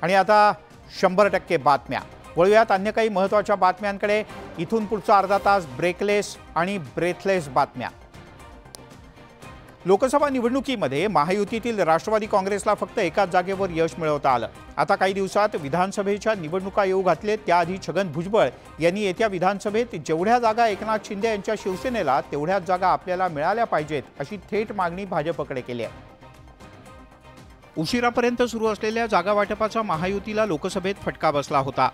आणि आता 100% बातम्या वळूयात अन्य काही महत्त्वाच्या बातम्यांकडे। इथून पुढचा अर्धा तास ब्रेकलेस आणि ब्रेथलेस बातम्या। लोकसभा निवडणुकीमध्ये महायुतीतील राष्ट्रवादी काँग्रेसला फक्त एकाच जागेवर यश मिळवता आलं। आता काही दिवसात विधानसभेच्या निवडणुका येऊ घातलेत। त्याआधी छगन भुजबळ यांनी येत्या विधानसभेत जेवढ्या जागा एकनाथ शिंदे यांच्या शिवसेनेला तेवढ्याच जागा आपल्याला मिळाल्या पाहिजेत अशी थेट मागणी भाजपकडे केली आहे। उशिरापर्यंत सुरू असलेल्या जागा वाटपाचा महायुतीला लोकसभेत फटका बसला होता।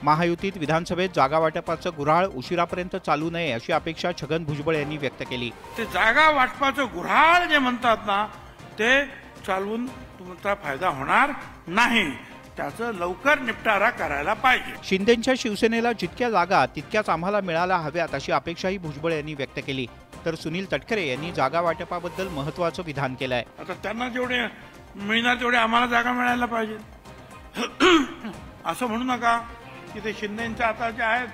महायुतीत विधानसभेत जागा वाटपाचं गुऱ्हाळ उशिरापर्यंत चालू नये अशी अपेक्षा छगन भुजबळ यांनी व्यक्त केली। ते जागा वाटपाचं गुऱ्हाळ जे म्हणतात ना ते चालवून तुमचा फायदा होणार नाही, त्याचं लवकर निपटारा करायला पाहिजे। शिंदेंच्या शिवसेनेला जितक्या जागा तितक्याच आम्हाला मिळायला हव्यात अशी अपेक्षाही भुजबळ यांनी व्यक्त केली। तर सुनील तटकरे यांनी जागा वाटपाबद्दल महत्त्वाचं विधान केलं आहे। आता त्यांना जेवढे मिळणार तेवढे आम्हाला जागा मिळायला पाहिजे असं म्हणू नका की ते शिंदेंच्या आता जे आहेत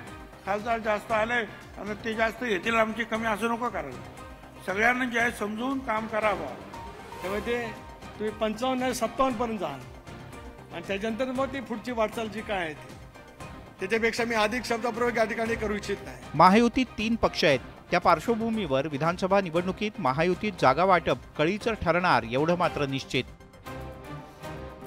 खासदार जास्त आले आणि ते जास्त घेतील आमची कमी, असं नको करायला। सगळ्यांना जे आहे समजून काम करावं। तेव्हा ते तुम्ही 55-57 पर्यंत जाल आणि त्याच्यानंतर मग ती पुढची वाटचाल जी काय आहे त्याच्यापेक्षा मी अधिक शब्दप्रयोग या ठिकाणी करू इच्छित नाही। महायुतीत 3 पक्ष आहेत। त्या पार्श्वभूमीवर विधानसभा निवडणुकीत महायुतीत जागा वाटप कळीचं ठरणार एवढं मात्र निश्चित।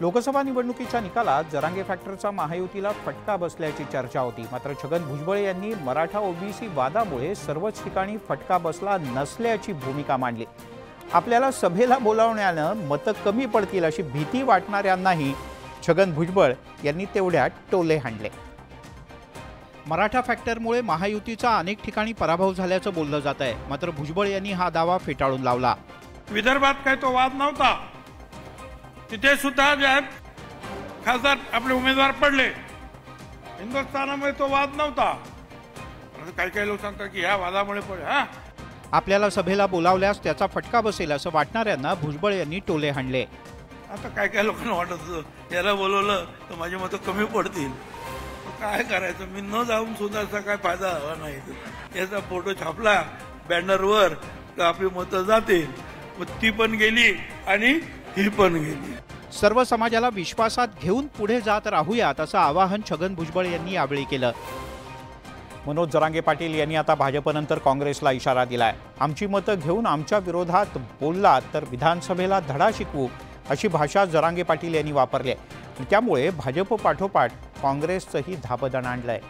लोकसभा निवडणुकीच्या निकालात जरांगे फॅक्टरचा महायुतीला फटका बसल्याची चर्चा होती। मात्र छगन भुजबळ यांनी मराठा ओबीसी वादामुळे सर्वच ठिकाणी फटका बसला नसल्याची भूमिका मांडली। आपल्याला सभेला बोलावण्यानं मतं कमी पडतील अशी भीती वाटणाऱ्यांनाही छगन भुजबळ यांनी तेवढ्यात टोले हाणले। मराठा फॅक्टरमुळे महायुतीचा अनेक ठिकाणी पराभव झाल्याचं बोललं जात आहे। मात्र भुजबळ यांनी हा दावा फेटाळून लावला। विदर्भात काही तो वाद नव्हता, तिथे सुद्धा जे आहेत खासदार आपले उमेदवार पडले। हिंदुस्थानामध्ये तो वाद नव्हता। काही काही लोक सांगतात की ह्या वादामुळे पडले। आपल्याला सभेला बोलावल्यास त्याचा फटका बसेल असं वाटणाऱ्यांना भुजबळ यांनी टोले हाणले। आता काय काय लोकांना वाटत होतं याला बोलवलं तर माझी मतं कमी पडतील, काय करायचं, मी न जाऊन सुद्धा असा काय फायदा हवा नाही। याचा फोटो छापला बॅनरवर तर आपली मतं जातील, मग ती पण गेली आणि ही पण गेली। सर्व समाजाला विश्वासात घेऊन पुढे जात राहूयात असं आवाहन छगन भुजबळ यांनी यावेळी केलं। मनोज जरांगे पाटील यांनी आता भाजपनंतर काँग्रेसला इशारा दिलाय। आमची मतं घेऊन आमच्या विरोधात बोललात तर विधानसभेला धडा शिकवू अशी भाषा जरांगे पाटील यांनी वापरली आहे। त्यामुळे भाजप पाठोपाठ काँग्रेसचंही धाबदण आणलंय।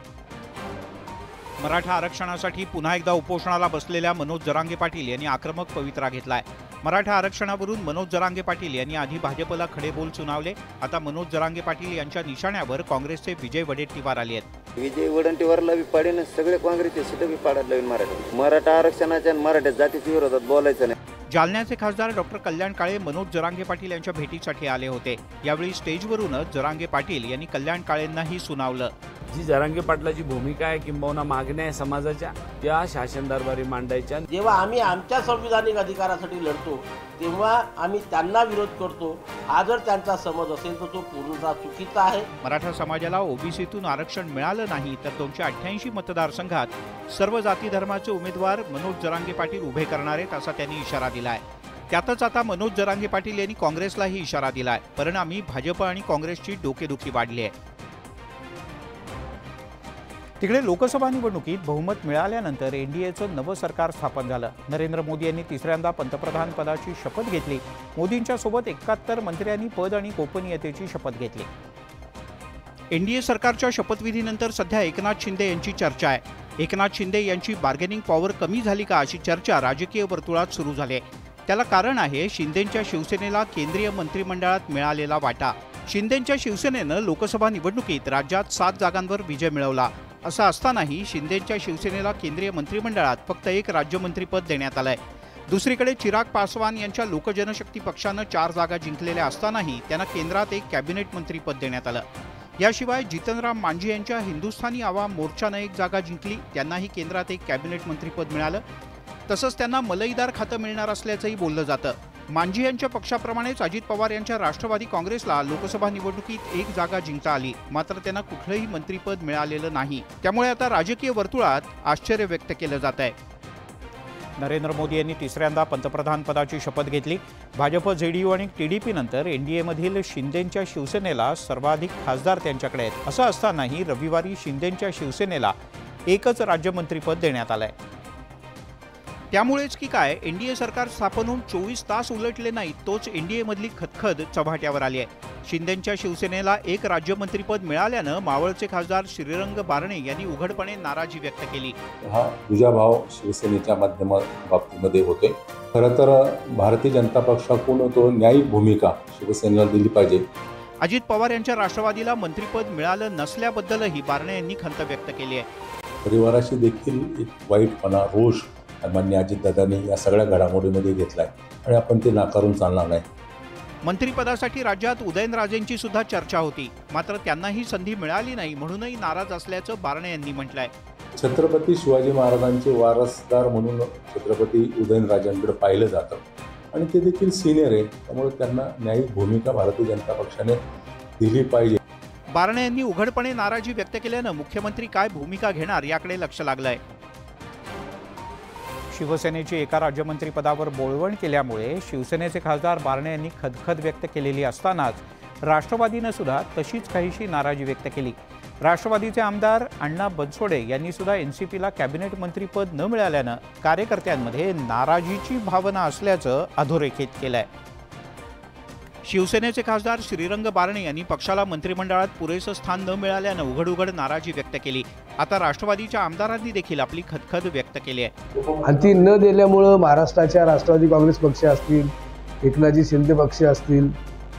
मराठा आरक्षणासाठी पुन्हा एकदा उपोषणाला बसलेल्या मनोज जरांगे पाटील यांनी आक्रमक पवित्रा घेतलाय। मराठा आरक्षणावरून मनोज जरांगे पाटील यांनी आधी भाजपला खडे बोल सुनावले। आता मनोज जरांगे पाटील यांच्या निशाण्यावर काँग्रेसचे विजय वडेट्टीवार आले आहेत। विजय वडेट्टीवारला बी पाडेन, सगळे काँग्रेसचे सीट बी पाडायला लावून मराठा आरक्षणाच्या मराठा जातीच्या विरोधात बोलायचं नाही। जालन्याचे खासदार डॉक्टर कल्याण काळे मनोज जरांगे पाटील यांच्या भेटीसाठी आले होते। यावेळी स्टेजवरूनच जरांगे पाटील यांनी कल्याण काळेंनाही सुनावलं। जी जरांगे पाटलाची भूमिका आहे किंबहुना मागण्या आहे समाजाच्या त्या शासन दरबारी मांडायच्या। जेव्हा आम्ही आमच्या संविधानिक अधिकारासाठी लढतो तेव्हा आम्ही त्यांना विरोध करतो। हा जर त्यांचा समज असेल तर तो पूर्णतः चुकीचा आहे। मराठा समाजाला ओबीसीतून आरक्षण मिळालं नाही तर 288 मतदारसंघात सर्व जाती धर्माचे उमेदवार मनोज जरांगे पाटील उभे करणार आहेत असा त्यांनी इशारा दिलाय। त्यातच आता मनोज जरांगे पाटील यांनी काँग्रेसलाही इशारा दिलाय। परिणामी भाजप आणि काँग्रेसची डोकेदुखी वाढली आहे। तिकडे लोकसभा निवडणुकीत बहुमत मिळाल्यानंतर एनडीएचं नवं सरकार स्थापन झालं। नरेंद्र मोदी यांनी तिसऱ्यांदा पंतप्रधान पदाची शपथ घेतली। मोदींच्या सोबत 71 मंत्र्यांनी पद आणि गोपनीयतेची शपथ घेतली। एनडीए सरकारच्या शपथविधीनंतर सध्या एकनाथ शिंदे यांची चर्चा आहे। एकनाथ शिंदे यांची बार्गेनिंग पॉवर कमी झाली का अशी चर्चा राजकीय वर्तुळात सुरू झाली आहे। त्याला कारण आहे शिंदेंच्या शिवसेनेला केंद्रीय मंत्रिमंडळात मिळालेला वाटा। शिंदेंच्या शिवसेनेनं लोकसभा निवडणुकीत राज्यात 7 जागांवर विजय मिळवला। असं असतानाही शिंदेंच्या शिवसेनेला केंद्रीय मंत्रिमंडळात फक्त 1 राज्यमंत्रीपद देण्यात आलंय। दुसरीकडे चिराग पासवान यांच्या लोकजनशक्ती पक्षानं 4 जागा जिंकलेल्या असतानाही त्यांना केंद्रात 1 कॅबिनेट मंत्रीपद देण्यात आलं। याशिवाय जितनराम मांझी यांच्या हिंदुस्थानी आवाम मोर्चानं 1 जागा जिंकली, त्यांनाही केंद्रात 1 कॅबिनेट मंत्रीपद मिळालं। तसंच त्यांना मलईदार खातं मिळणार असल्याचंही बोललं जातं। मांझी यांच्या पक्षाप्रमाणेच अजित पवार यांच्या राष्ट्रवादी काँग्रेसला लोकसभा निवडणुकीत 1 जागा जिंकता आली, मात्र त्यांना कुठलंही मंत्रिपद मिळालेलं नाही। त्यामुळे आता राजकीय वर्तुळात आश्चर्य व्यक्त केलं जात आहे। नरेंद्र मोदी यांनी तिसऱ्यांदा पंतप्रधानपदाची शपथ घेतली. भाजप, जेडीयू आणि टीडीपी नंतर एनडीएमधील शिंदेंच्या शिवसेनेला सर्वाधिक खासदार त्यांच्याकडे आहेत. असं असतानाही रविवारी शिंदेंच्या शिवसेनेला एकच राज्यमंत्रीपद देण्यात आलंय. त्यामुळेच की काय एनडीए सरकार स्थापन होऊन 24 तास उलटले नाहीत तोच एनडीएमधली खदखद चव्हाट्यावर आली आहे. शिंदेंच्या शिवसेनेला एक राज्यमंत्रीपद मिळाल्यानं मावळचे खासदार श्रीरंग बारणे यांनी उघडपणे नाराजी व्यक्त केली. हा दुजाभाव शिवसेनेच्या बाबतीमध्ये होते. खरं तर भारतीय जनता पक्षाकडून तो न्यायिक भूमिका शिवसेनेला दिली पाहिजे. अजित पवार यांच्या राष्ट्रवादीला मंत्रिपद मिळालं नसल्याबद्दलही बारणे यांनी खंत व्यक्त केली आहे. परिवाराशी देखील एक वाईटपणा, रोष माननीय अजितदादांनी या सगळ्या घडामोडीमध्ये घेतलाय आणि आपण ते नाकारून चालणार नाही. मंत्रिपदासाठी राज्यात उदयनराजेंची सुद्धा चर्चा होती, मात्र त्यांनाही संधी मिळाली नाही म्हणूनही नाराज असल्याचं बारणे यांनी म्हटलंय. छत्रपती शिवाजी महाराजांचे वारसदार म्हणून छत्रपती उदयनराजांकडे पाहिलं जातं आणि ते देखील सिनियर आहे, त्यामुळे त्यांना न्यायिक भूमिका भारतीय जनता पक्षाने दिली पाहिजे. बारणे यांनी उघडपणे नाराजी व्यक्त केल्यानं मुख्यमंत्री काय भूमिका घेणार याकडे लक्ष लागलंय. शिवसेनेची एका राज्यमंत्रीपदावर बोळवण केल्यामुळे शिवसेनेचे खासदार बारणे यांनी खदखद व्यक्त केलेली असतानाच राष्ट्रवादीनं सुद्धा तशीच काहीशी नाराजी व्यक्त केली. राष्ट्रवादीचे आमदार अण्णा बनसोडे यांनी सुद्धा एनसीपीला कॅबिनेट मंत्रीपद न मिळाल्यानं कार्यकर्त्यांमध्ये नाराजीची भावना असल्याचं अधोरेखित केलंय. शिवसेनेचे खासदार श्रीरंग बारणे यांनी पक्षाला मंत्रिमंडळात पुरेसं स्थान न मिळाल्यानं उघड नाराजी व्यक्त केली. आता राष्ट्रवादीच्या आमदारांनी देखील आपली खदखद व्यक्त केली आहे. आणि ती न दिल्यामुळं महाराष्ट्राच्या राष्ट्रवादी काँग्रेस पक्ष असतील, एकनाथजी शिंदे पक्ष असतील,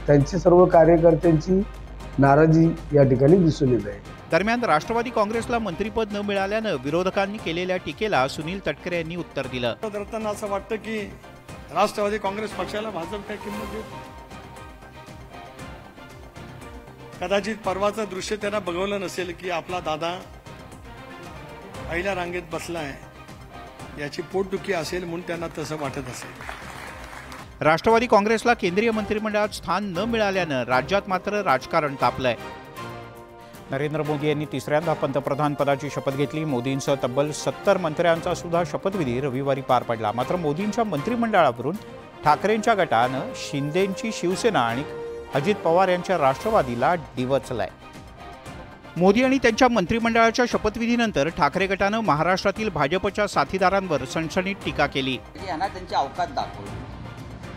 त्यांची सर्व कार्यकर्त्यांची नाराजी या ठिकाणी दिसून येत आहे. दरम्यान राष्ट्रवादी काँग्रेसला मंत्रिपद न मिळाल्यानं विरोधकांनी केलेल्या टीकेला सुनील तटकरे यांनी उत्तर दिलं. धरताना असं वाटतं की राष्ट्रवादी काँग्रेस पक्षाला भाजप काय किंमत देत. कदाचित परवाचं दृश्य त्यांना बघवलं नसेल की आपला दादा पहिल्या रांगेत बसलाय, याची पोटदुखी असेल म्हणून त्यांना तसं वाटत असेल. राष्ट्रवादी काँग्रेसला केंद्रीय मंत्रिमंडळात स्थान न मिळाल्यानं राज्यात मात्र राजकारण तापलंय. नरेंद्र मोदी यांनी तिसऱ्यांदा पंतप्रधानपदाची शपथ घेतली. मोदींसह तब्बल 70 मंत्र्यांचा सुद्धा शपथविधी रविवारी पार पडला. मात्र मोदींच्या मंत्रिमंडळावरून ठाकरेंच्या गटानं शिंदेंची शिवसेना आणि अजित पवार यांच्या राष्ट्रवादीला डिवचलाय. मोदी आणि त्यांच्या मंत्रिमंडळाच्या शपथविधीनंतर ठाकरे गटानं महाराष्ट्रातील भाजपच्या साथीदारांवर सणसणीत टीका केली. यांना त्यांची अवकात दाखवली.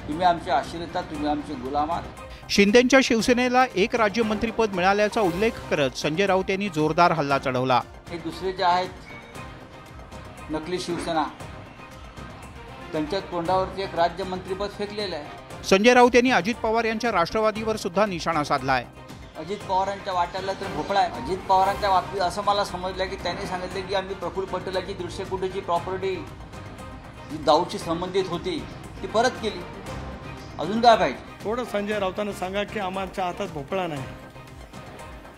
तुम्ही आमचे आश्रित, तुम्ही आमचे गुलाम आहात. शिंदेंच्या शिवसेनेला एक राज्यमंत्रीपद मिळाल्याचा उल्लेख करत संजय राऊत यांनी जोरदार हल्ला चढवला. हे दुसरे जे आहेत नकली शिवसेना, त्यांच्या तोंडावरती एक राज्यमंत्रीपद फेकलेलं आहे. संजय राऊत यांनी अजित पवार यांच्या राष्ट्रवादीवर सुद्धा निशाणा साधलाय. अजित पवारांच्या वाट्याला तर भोपळा आहे. अजित पवारांच्या बाबतीत असं मला समजलं की त्यांनी सांगितलं की आम्ही प्रफुल्ल पटेलाची 150 कोटीची प्रॉपर्टी जी दाऊदशी संबंधित होती ती परत केली. अजून काय पाहिजे? थोडं संजय राऊतांना सांगा की आमच्या हातात भोपळा नाही,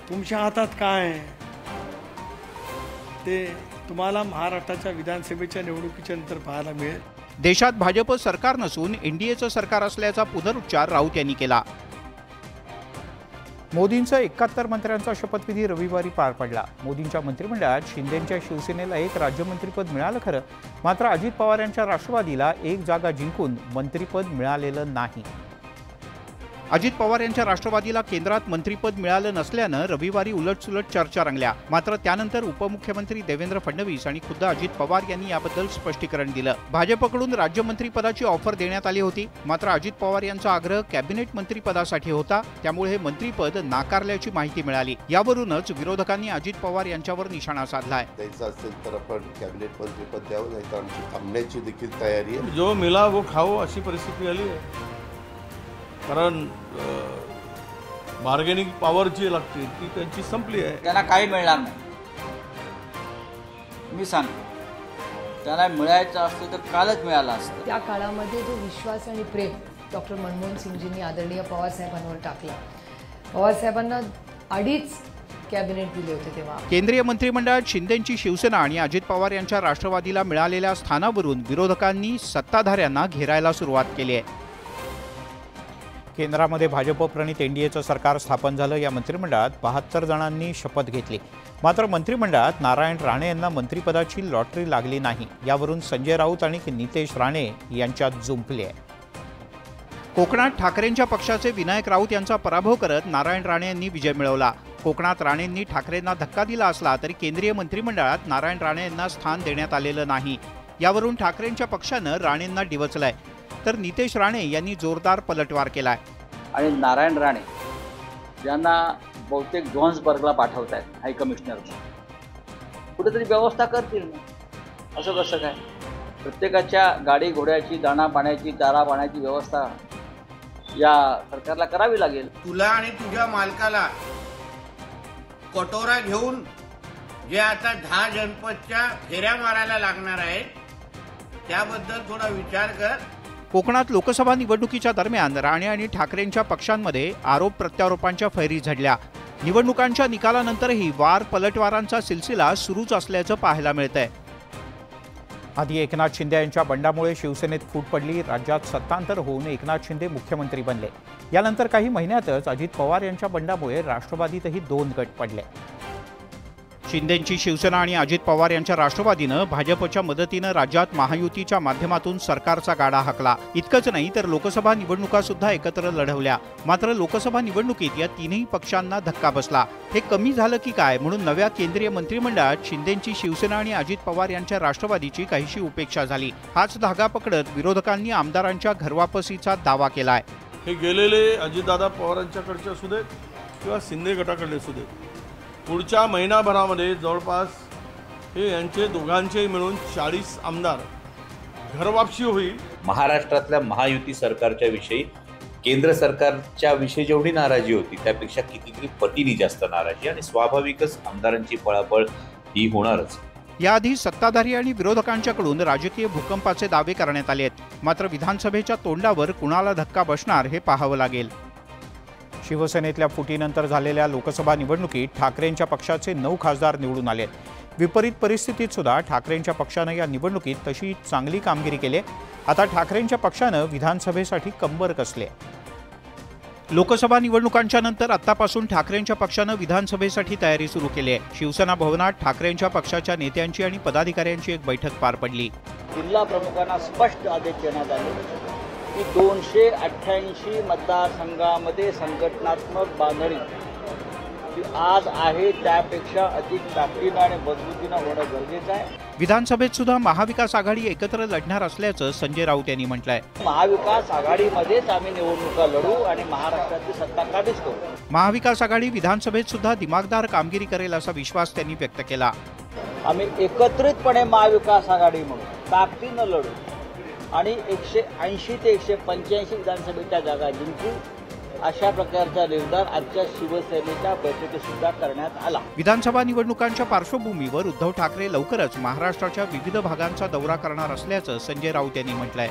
तुमच्या हातात काय आहे ते तुम्हाला महाराष्ट्राच्या विधानसभेच्या निवडणुकीच्या नंतर पाहायला मिळेल. देशात भाजप सरकार नसून एनडीएचं सरकार असल्याचा पुनरुच्चार राऊत यांनी केला. मोदींचा 71 मंत्र्यांचा शपथविधी रविवारी पार पडला. मोदींच्या मंत्रिमंडळात शिंदेंच्या शिवसेनेला एक राज्यमंत्रीपद मिळालं खरं, मात्र अजित पवार यांच्या राष्ट्रवादीला एक जागा जिंकून मंत्रिपद मिळालेलं नाही. अजित पवार यांच्या राष्ट्रवादीला केंद्रात मंत्रिपद मिळालं नसल्यानं रविवारी उलटसुलट चर्चा रंगल्या. मात्र त्यानंतर उपमुख्यमंत्री देवेंद्र फडणवीस आणि खुद्द अजित पवार यांनी याबद्दल स्पष्टीकरण दिलं. भाजपकडून राज्यमंत्रीपदाची ऑफर देण्यात आली होती, मात्र अजित पवार यांचा आग्रह कॅबिनेट मंत्रिपदासाठी होता, त्यामुळे हे मंत्रिपद नाकारल्याची माहिती मिळाली. यावरूनच विरोधकांनी अजित पवार यांच्यावर निशाणा साधलाय. द्यायचं असेल तर आपण कॅबिनेट मंत्रिपद द्यावं, नाही तर आमची थांबण्याची देखील तयारी आहे. जो मिला वो खाओ अशी परिस्थिती आली आहे. कारण बार्गेनिंग पॉवर जी लागते ती त्यांची संपली आहे. त्यांना काही मिळणार नाही. मी सांगतो, त्यांना मिळायचं असतं तर कालच मिळालं असतं. त्या काळामध्ये जो विश्वास आणि प्रेम डॉक्टर मनमोहन सिंगजींनी आदरणीय पवारसाहेबांवर टाकला, पवारसाहेबांना 2.5 कॅबिनेट दिले होते तेव्हा. केंद्रीय मंत्रिमंडळात शिंदेंची शिवसेना आणि अजित पवार यांच्या राष्ट्रवादीला मिळालेल्या स्थानावरून विरोधकांनी सत्ताधाऱ्यांना घेरायला सुरुवात केली आहे. केंद्रामध्ये भाजप प्रणित एनडीएचं सरकार स्थापन झालं। या मंत्रिमंडळात 72 जणांनी शपथ घेतली। मात्र मंत्रिमंडळात नारायण राणे यांना मंत्रिपदाची लॉटरी लागली नाही। यावरून संजय राऊत आणि नितेश राणे यांच्यात जुंपली आहे। कोकणात ठाकरेंच्या पक्षाचे विनायक राऊत यांचा पराभव करत नारायण राणे यांनी विजय मिळवला। कोकणात राणेंनी ठाकरेंना धक्का दिला असला तरी केंद्रीय मंत्रिमंडळात नारायण राणे यांना स्थान देण्यात आलेलं नाही। यावरून ठाकरेंच्या पक्षानं राणेंना डिवचलंय, तर नितेश राणे यांनी जोरदार पलटवार केलाय। आणि नारायण राणे यांना बहुतेक जोहान्सबर्गला पाठवत आहेत हाय कमिशनर, कुठेतरी व्यवस्था करतील ना। असं कसं काय? प्रत्येकाच्या गाडी घोड्याची, दाणा पाण्याची, चारा पाण्याची व्यवस्था या सरकारला करावी लागेल। तुला आणि तुझ्या मालकाला कटोरा घेऊन जे आता 10 जनपदच्या फेऱ्या मारायला लागणार आहेत त्याबद्दल थोडा विचार कर। कोकणात लोकसभा निवडणुकीच्या दरम्यान राणे आणि ठाकरेंच्या पक्षांमध्ये आरोप प्रत्यारोपांच्या फैरी झडल्या। निवडणुकांच्या निकालानंतरही वार पलटवारांचा सिलसिला सुरूच असल्याचं पाहायला मिळतंय। आधी एकनाथ शिंदे यांच्या बंडामुळे शिवसेनेत फूट पडली। राज्यात सत्तांतर होऊन एकनाथ शिंदे मुख्यमंत्री बनले। यानंतर काही महिन्यातच अजित पवार यांच्या बंडामुळे राष्ट्रवादीतही 2 गट पडले। शिंदेंची शिवसेना आणि अजित पवार यांच्या राष्ट्रवादीनं भाजपच्या मदतीनं राज्यात महायुतीच्या माध्यमातून सरकारचा गाडा हाकला। इतकंच नाही तर लोकसभा निवडणुका सुद्धा एकत्र लढवल्या। मात्र लोकसभा निवडणुकीत या तीनही पक्षांना धक्का बसला। हे कमी झालं की काय म्हणून नव्या केंद्रीय मंत्रिमंडळात शिंदेंची शिवसेना आणि अजित पवार यांच्या राष्ट्रवादीची काहीशी उपेक्षा झाली। हाच धागा पकडत विरोधकांनी आमदारांच्या घरवापसीचा दावा केलाय। हे गेलेले अजितदादा पवारांच्याकडचे असू देत किंवा शिंदे गटाकडले असू देत, पुढच्या महिनाभरामध्ये जवळपास हे यांचे दोघांचे मिळून 40 आमदार घरवापसी होईल। महाराष्ट्रातल्या महायुती सरकारच्या विषयी केंद्र सरकारच्या विषयी जेवढी नाराजी होती त्यापेक्षा कितीतरी पटीने जास्त नाराजी, आणि स्वाभाविकच आमदारांची पळापळ ही होणारच। याआधी सत्ताधारी आणि विरोधकांच्याकडून राजकीय भूकंपाचे दावे करण्यात आले आहेत। मात्र विधानसभेच्या तोंडावर कुणाला धक्का बसणार हे पाहावं लागेल। शिवसेनेतल्या फुटीनंतर झालेल्या लोकसभा निवडणुकीत ठाकरेंच्या पक्षाचे 9 खासदार निवडून आले। विपरीत परिस्थितीत सुद्धा ठाकरेंच्या पक्षानं या निवडणुकीत तशी चांगली कामगिरी केली। आता ठाकरेंच्या पक्षानं विधानसभेसाठी कंबर कसले। लोकसभा निवडणुकांच्या नंतर आतापासून ठाकरेंच्या पक्षानं विधानसभेसाठी तयारी सुरू केली आहे। शिवसेना भवनात ठाकरेंच्या पक्षाच्या नेत्यांची आणि पदाधिकाऱ्यांची एक बैठक पार पडली। जिल्हा प्रमुखांना स्पष्ट आदेश देण्यात आले की 288 मतदारसंघामध्ये संघटनात्मक बांधणी जी आज आहे त्यापेक्षा अधिक ताकदीनं आणि मजबूतीनं होणं गरजेचं आहे। विधानसभेत सुद्धा महाविकास आघाडी एकत्र लढणार असल्याचं संजय राऊत यांनी म्हटलंय। महाविकास आघाडीमध्येच आम्ही निवडणुका लढू आणि महाराष्ट्राची सत्ता काबीज करू। महाविकास आघाडी विधानसभेत सुद्धा दिमागदार कामगिरी करेल असा विश्वास त्यांनी व्यक्त केला। आम्ही एकत्रितपणे महाविकास आघाडी म्हणून ताकदीनं लढू आणि 180 ते 185 विधानसभेच्या जागा जिंकू, अशा प्रकारचा निर्धार आजच्या शिवसेनेच्या बैठकीत सुद्धा करण्यात आला। विधानसभा निवडणुकांच्या पार्श्वभूमीवर उद्धव ठाकरे लवकरच महाराष्ट्राच्या विविध भागांचा दौरा करणार असल्याचं संजय राऊत यांनी म्हटलंय।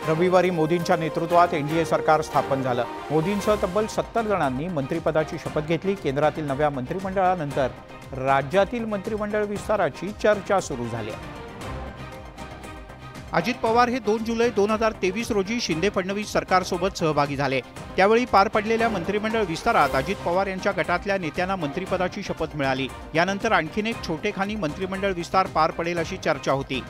रविवारी मोदींच्या नेतृत्वात एनडीए सरकार स्थापन झालं। मोदींसह तब्बल 70 जणांनी मंत्रिपदाची शपथ घेतली। केंद्रातील नव्या मंत्रिमंडळानंतर राज्यातील मंत्रिमंडळ विस्ताराची चर्चा सुरू झाली। अजित पवार हे 2 जुलै 2023 रोजी शिंदे फडणवीस सरकारसोबत सहभागी झाले। त्यावेळी पार पडलेल्या मंत्रिमंडळ विस्तारात अजित पवार यांच्या गटातल्या नेत्यांना मंत्रिपदाची शपथ मिळाली। यानंतर आणखीन एक छोटेखानी मंत्रिमंडळ विस्तार पार पडेल अशी चर्चा होती।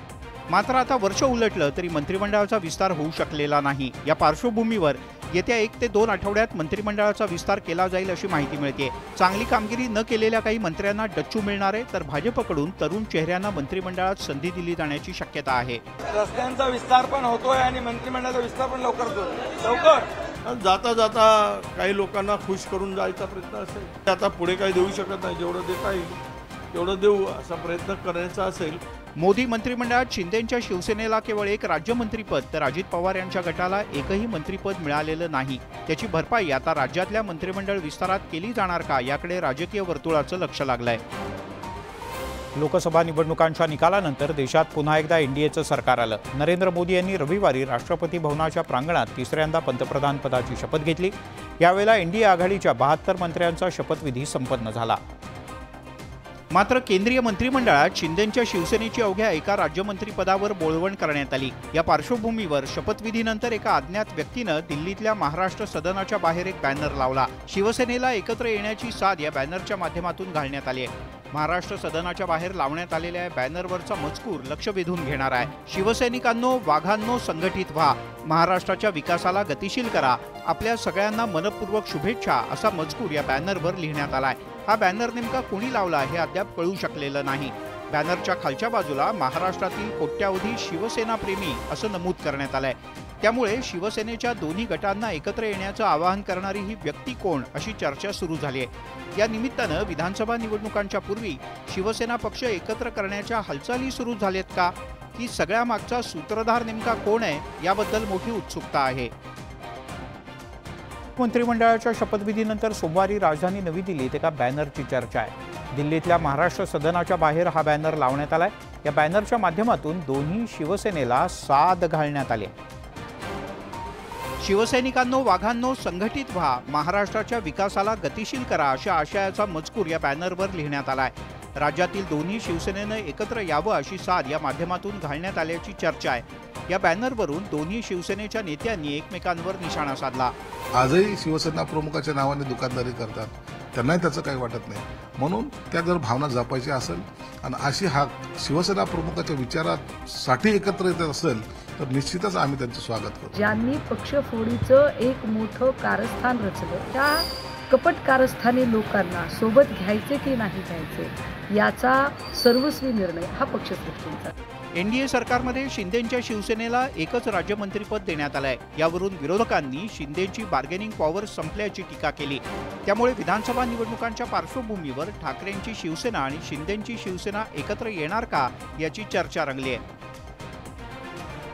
मात्र आता वर्ष उलटलं तरी मंत्रिमंडळाचा विस्तार होऊ शकलेला नाही। या पार्श्वभूमीवर येत्या 1 ते 2 आठवड्यात मंत्रिमंडळाचा विस्तार केला जाईल अशी माहिती मिळते। चांगली कामगिरी न केलेल्या काही मंत्र्यांना डच्चू मिळणार आहे, तर भाजपकडून तरुण चेहऱ्यांना मंत्रिमंडळात संधी दिली जाण्याची शक्यता आहे। रस्त्यांचा विस्तार पण होतोय आणि मंत्रिमंडळाचा विस्तार पण लवकर जाता जाता काही लोकांना खुश करून जायचा प्रयत्न असेल। आता पुढे काही देऊ शकत नाही, जेवढं देता येईल तेवढं देऊ असा प्रयत्न करायचा असेल। मोदी मंत्रिमंडळात शिंदेंच्या शिवसेनेला केवळ 1 राज्यमंत्रीपद तर अजित पवार यांच्या गटाला एकही मंत्रिपद मिळालेलं नाही। त्याची भरपाई आता राज्यातल्या मंत्रिमंडळ विस्तारात केली जाणार का याकडे राजकीय वर्तुळाचं लक्ष लागलंय। लोकसभा निवडणुकांच्या निकालानंतर देशात पुन्हा एकदा एनडीएचं सरकार आलं। नरेंद्र मोदी यांनी रविवारी राष्ट्रपती भवनाच्या प्रांगणात तिसऱ्यांदा पंतप्रधान पदाची शपथ घेतली। यावेळेला एनडीए आघाडीच्या 72 मंत्र्यांचा शपथविधी संपन्न झाला। मात्र केंद्रीय मंत्रिमंडळात शिंदेंच्या शिवसेनेची अवघ्या एका राज्यमंत्रीपदावर बोळवण करण्यात आली। या पार्श्वभूमीवर शपथविधीनंतर एका अज्ञात व्यक्तीनं दिल्लीतल्या महाराष्ट्र सदनाच्या बाहेर एक बॅनर लावला। शिवसेनेला एकत्र येण्याची साद या बॅनरच्या माध्यमातून घालण्यात आली आहे। महाराष्ट्र सदनाच्या बाहेर लावण्यात आलेल्या बॅनरवरचा मजकूर लक्ष वेधून घेणार आहे। शिवसैनिकांनो, वाघांनो, संघटित व्हा, महाराष्ट्राच्या विकासाला गतिशील करा, आपल्या सगळ्यांना मनपूर्वक शुभेच्छा असा मजकूर या बॅनरवर लिहिण्यात आलाय। हा बॅनर नेमका कोणी लावला हे अद्याप कळू शकलेलं नाही। बॅनरच्या खालच्या बाजूला महाराष्ट्रातील कोट्यावधी शिवसेना प्रेमी असं नमूद करण्यात आलंय। त्यामुळे शिवसेनेच्या दोन्ही गटांना एकत्र येण्याचं आवाहन करणारी ही व्यक्ती कोण अशी चर्चा सुरू झाली आहे। या निमित्तानं विधानसभा निवडणुकांच्या पूर्वी शिवसेना पक्ष एकत्र करण्याच्या हालचाली सुरू झालेत का, की सगळ्या मागचा सूत्रधार नेमका कोण आहे याबद्दल मोठी उत्सुकता आहे। मंत्रिमंडळाच्या शपथविधीनंतर सोमवारी राजधानी नवी दिल्लीत एका बॅनरची चर्चा आहे। दिल्लीतल्या महाराष्ट्र सदनाच्या बाहेर हा बॅनर लावण्यात आलाय। या बॅनरच्या माध्यमातून दोन्ही शिवसेनेला साद घालण्यात आली। शिवसैनिकांनो, वाघांनो, संघटित व्हा, महाराष्ट्राच्या विकासाला गतिशील करा अशा आशयाचा मजकूर या बॅनरवर लिहिण्यात आलाय। राज्यातील दोन्ही शिवसेनेनं एकत्र यावं अशी साद या माध्यमातून घालण्यात आल्याची चर्चा आहे। या बॅनरवरून दोन्ही शिवसेनेच्या नेत्यांनी एकमेकांवर निशाणा साधला। आजही शिवसेना प्रमुखाच्या नावाने दुकानदारी करतात, त्यांनाही त्याचं काही वाटत नाही। म्हणून त्या जर भावना जपायची असेल आणि अशी हा शिवसेना प्रमुखाच्या विचारासाठी एकत्र येत असेल तर निश्चितच आम्ही त्यांचं स्वागत करू। ज्यांनी पक्षफोडीचं एक मोठं कारस्थान रचलं त्या कपट कारस्थानी लोकांना सोबत घ्यायचे की नाही घ्यायचे याचा सर्वस्वी निर्णय हा पक्षश्रेष्ठींचा। एनडीए सरकारमध्ये शिंदेंच्या शिवसेनेला एकच राज्यमंत्रीपद देण्यात आलंय। यावरून विरोधकांनी शिंदेंची बार्गेनिंग पॉवर संपल्याची टीका केली। त्यामुळे विधानसभा निवडणुकांच्या पार्श्वभूमीवर ठाकरेंची शिवसेना आणि शिंदेंची शिवसेना एकत्र येणार का याची चर्चा रंगली आहे।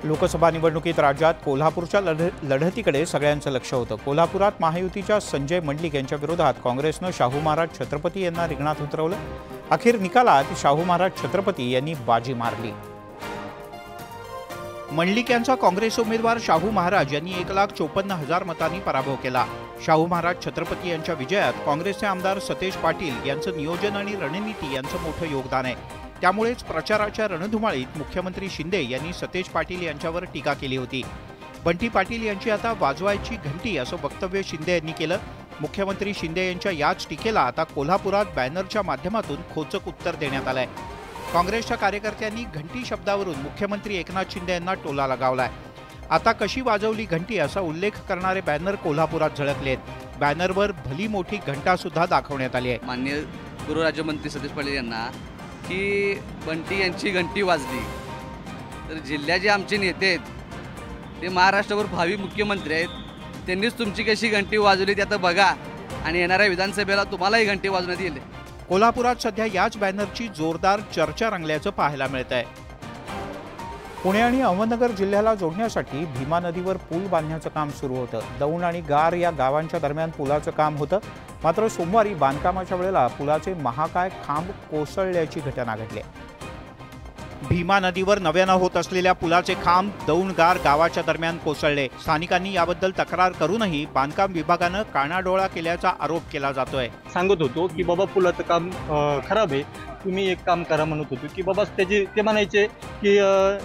लोकसभा निवडणुकीत राज्यात कोल्हापूरच्या लढतीकडे सगळ्यांचं लक्ष होतं। कोल्हापुरात महायुतीच्या संजय मंडलिक यांच्या विरोधात काँग्रेसनं शाहू महाराज छत्रपती यांना रिंगणात उतरवलं। अखेर निकालात शाहू महाराज छत्रपती यांनी बाजी मारली। मंडलिक यांचा काँग्रेस उमेदवार शाहू महाराज यांनी 1,54,000 मतांनी पराभव केला। शाहू महाराज छत्रपती यांच्या विजयात काँग्रेसचे आमदार सतेज पाटील यांचं नियोजन आणि रणनीती यांचं मोठं योगदान आहे। त्यामुळेच प्रचाराच्या रणधुमाळीत मुख्यमंत्री शिंदे यांनी सतेज पाटील यांच्यावर टीका केली होती। बंटी पाटील यांची आता वाजवायची घंटी असं वक्तव्य शिंदे यांनी केलं। मुख्यमंत्री शिंदे यांच्या याच टीकेला आता कोल्हापुरात बॅनरच्या माध्यमातून खोचक उत्तर देण्यात आलंय। काँग्रेसच्या कार्यकर्त्यांनी घंटी शब्दावरून मुख्यमंत्री एकनाथ शिंदे यांना टोला लगावलाय। आता कशी वाजवली घंटी असा उल्लेख करणारे बॅनर कोल्हापुरात झळकलेत। बॅनरवर भली मोठी घंटा सुद्धा दाखवण्यात आली आहे। माननीय गृहराज्यमंत्री सतेज पाटील यांना की बंटी यांची घंटी वाजली तर जिल्ह्याचे आमचे नेते आहेत ते महाराष्ट्रावर भावी मुख्यमंत्री आहेत, त्यांनीच तुमची कशी घंटी वाजवली ते आता बघा आणि येणाऱ्या विधानसभेला तुम्हालाही घंटी वाजवण्यात येईल। कोल्हापुरात सध्या याच बॅनरची जोरदार चर्चा रंगल्याचं पाहायला मिळत आहे। पुणे आणि अहमदनगर जिल्ह्याला जोडण्यासाठी भीमा नदीवर पूल बांधण्याचं काम सुरू होतं। दौंड आणि गार या गावांच्या दरम्यान पुलाचं काम होतं। मात्र सोमवारी बांधकामाच्या वेळेला पुलाचे महाकाय खांब कोसळल्याची घटना घडली। भीमा नदीवर नव्यानं होत असलेल्या पुलाचे खांब दौंड गार गावाच्या दरम्यान कोसळले। स्थानिकांनी याबद्दल तक्रार करूनही बांधकाम विभागानं कानाडोळा केल्याचा आरोप केला जातोय। सांगत होतो की बाबा पुलाचं काम खराब आहे, तुम्ही एक काम करा म्हणत होतो की बाबा ते म्हणायचे की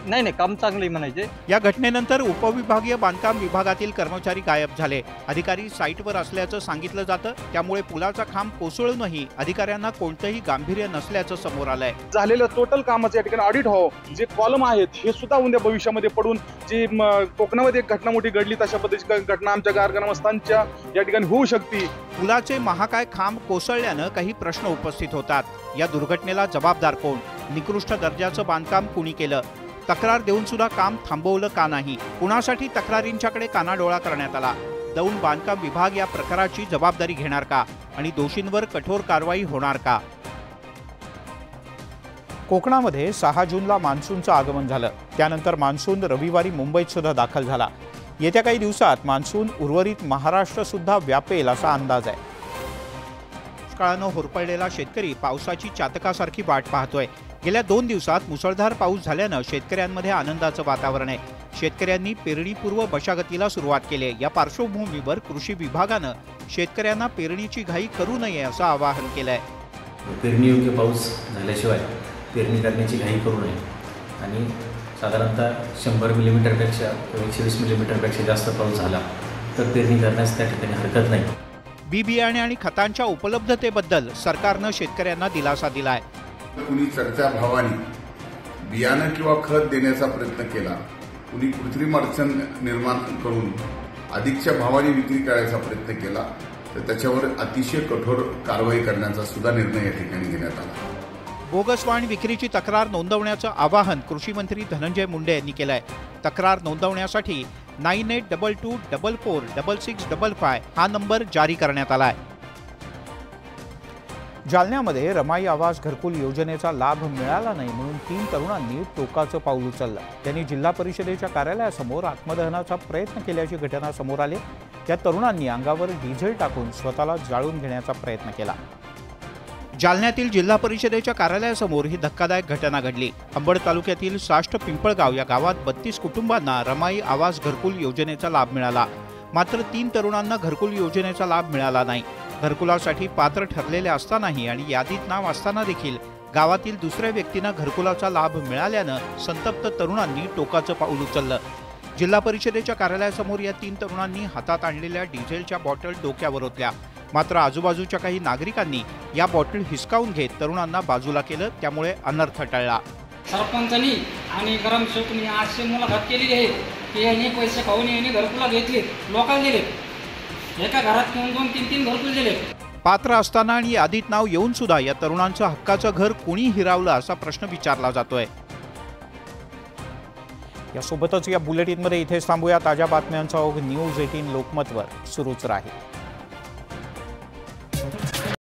नाही काम चांगले म्हणायचे। या घटनेनंतर उपविभागीय बांधकाम विभागातील कर्मचारी गायब झाले। अधिकारी साईटवर असल्याचं सांगितलं जातं। त्यामुळे पुलाचा खांब कोसळूनही अधिकाऱ्यांना कोणतंही गांभीर्य नसल्याचं समोर आलंय। झालेलं टोटल कामाचं या ठिकाणी ऑडिट हो, जे कॉलम आहेत हे सुद्धा उद्या भविष्यामध्ये पडून जी कोकणामध्ये एक घटना मोठी घडली तशा पद्धतीची घटना आमच्या गारग्रामस्थांच्या या ठिकाणी होऊ शकते। पुलाचे महाकाय खांब कोसळल्यानं काही प्रश्न उपस्थित होतात। या दुर्घटनेला जबाबदार कोण? निकृष्ट दर्जाचं बांधकाम कुणी केलं? तक्रार देऊन सुद्धा काम थांबवलं का नाही? कुणासाठी तक्रारींच्याकडे कानाडोळा करण्यात आला? दौंड बांधकाम विभाग या प्रकाराची जबाबदारी घेणार का आणि दोषींवर कठोर कारवाई होणार का? कोकणामध्ये 6 जूनला मान्सूनचं आगमन झालं। त्यानंतर मान्सून रविवारी मुंबईत सुद्धा दाखल झाला। येत्या काही दिवसात मान्सून उर्वरित महाराष्ट्र सुद्धा व्यापेल असा अंदाज आहे। दुष्काळानं होरपळलेला शेतकरी पावसाची चातकासारखी वाट पाहतोय। गेल्या 2 दिवसात मुसळधार पाऊस झाल्यानं शेतकऱ्यांमध्ये आनंदाचं वातावरण आहे। शेतकऱ्यांनी पेरणीपूर्व मशागतीला सुरुवात केली आहे। या पार्श्वभूमीवर कृषी विभागानं शेतकऱ्यांना पेरणीची घाई करू नये असं आवाहन केलंय। पेरणीयोग्य पाऊस झाल्याशिवाय पेरणी करण्याची घाई करू नये आणि साधारणतः 100 मिलीमीटरपेक्षा किंवा 120 मिलीमीटरपेक्षा जास्त पाऊस झाला तर पेरणी करण्यास त्या ठिकाणी हरकत नाही. बी बियाणे आणि खतांच्या उपलब्धतेबद्दल सरकारनं शेतकऱ्यांना दिलासा दिलाय. कुणी चढत्या भावाने बियाणं किंवा खत देण्याचा प्रयत्न केला, कुणी कृत्रिम अडचण निर्माण करून अधिकच्या भावाने विक्री करायचा प्रयत्न केला तर त्याच्यावर अतिशय कठोर कारवाई करण्याचा सुद्धा निर्णय या ठिकाणी घेण्यात आला. बोगस वाण विक्रीची तक्रार नोंदवण्याचं आवाहन कृषी मंत्री धनंजय मुंडे यांनी केलंय. तक्रार नोंदवण्यासाठी 9822446655 हा नंबर जारी करण्यात आलाय. जालन्यामध्ये रमाई आवास घरकुल योजनेचा लाभ मिळाला नाही म्हणून 3 तरुणांनी टोकाचं पाऊल उचललं. त्यांनी जिल्हा परिषदेच्या कार्यालयासमोर आत्मदहनाचा प्रयत्न केल्याची घटना समोर आली. त्या तरुणांनी अंगावर डिझेल टाकून स्वतःला जाळून घेण्याचा प्रयत्न केला. जालन्यातील जिल्हा परिषदेच्या कार्यालयासमोर ही धक्कादायक घटना घडली. अंबड तालुक्यातील साष्ट पिंपळगाव या गावात 32 कुटुंबांना रमाई आवास घरकुल योजनेचा लाभ मिळाला. मात्र 3 तरुणांना घरकुल योजनेचा लाभ मिळाला नाही. घरकुलासाठी पात्र ठरलेले असतानाही आणि यादीत नाव असताना देखील गावातील दुसऱ्या व्यक्तींना घरकुलाचा लाभ मिळाल्यानं संतप्त तरुणांनी टोकाचं पाऊल उचललं. जिल्हा परिषदेच्या कार्यालयासमोर या 3 तरुणांनी हातात आणलेल्या डिझेलच्या बॉटल डोक्यावर ओतल्या. मात्र आजूबाजूच्या काही नागरिकांनी या बॉटल हिसकावून घेत तरुणांना बाजूला केलं, त्यामुळे अनर्थ टळला. सरपंचांनी आणि ग्रामसेवकांनी अशी मुलाखत केलेली आहे की यांनी पैसे खाऊन यांनी घरकुला घेतले, लोकांना दिले, एका घरात घेऊन 2-3 घरकुल दिले. पात्र असताना आणि यादीत नाव येऊन सुद्धा या तरुणांचं हक्काचं घर कोणी हिरावलं असा प्रश्न विचारला जातोय. यासोबतच या बुलेटिनमध्ये इथेच थांबूया. ताज्या बातम्यांचा ओघ न्यूज 18 लोकमतवर सुरूच राहील.